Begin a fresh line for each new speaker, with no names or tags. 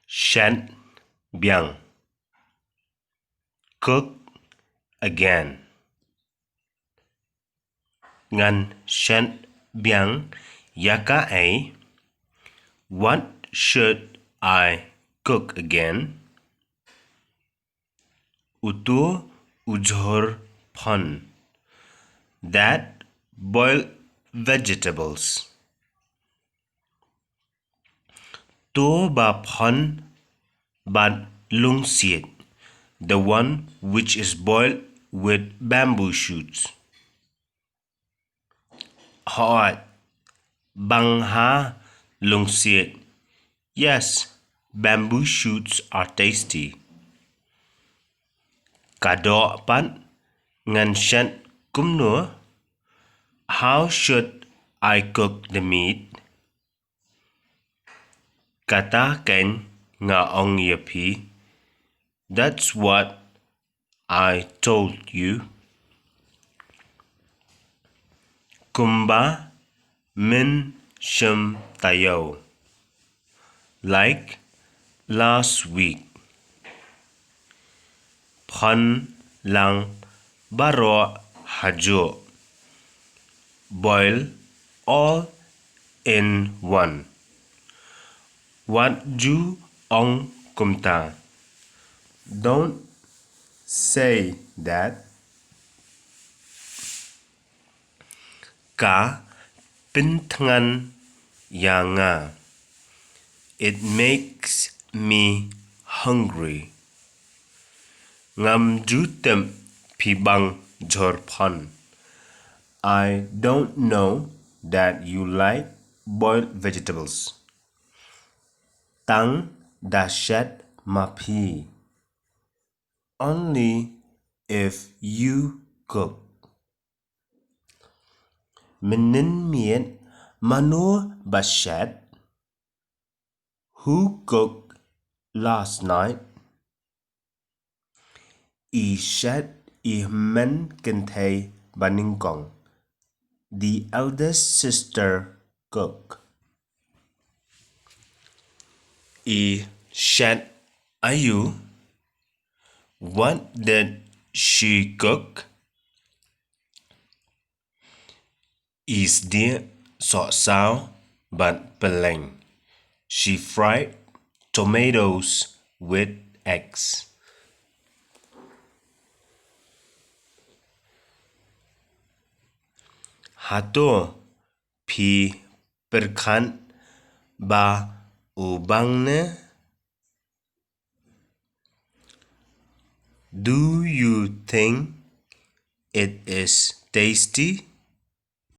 Shan Byang. Cook again. Ngan shan byang yaka a. What should I cook again? Utu ujhor pon. That boiled vegetables. To ba pon ban lung siet. The one which is boiled with bamboo shoots. Hot. Bang ha lung siet. Yes, bamboo shoots are tasty. Kado pan ngan shan kum nữa. How should I cook the meat? Kata ken nga ong yapi. That's what I told you. Kumba min shim tayo. Like last week. Phan lang baro hajo. Boil all in one. What do ong kumta? Don't say that. Ka pintngan yanga. It makes me hungry. Ngam jutem pibang jorpan. I don't know that you like boiled vegetables. Tang dashat mapi. Only if you cook. Minin miet manu bashat. Who cooked last night? I shat I men kentay baningkong. The eldest sister cook. I shat ayu. What did she cook? Is dear so sao but peleng. She fried tomatoes with eggs. Hato pi perkan ba ubangne. Do you think it is tasty?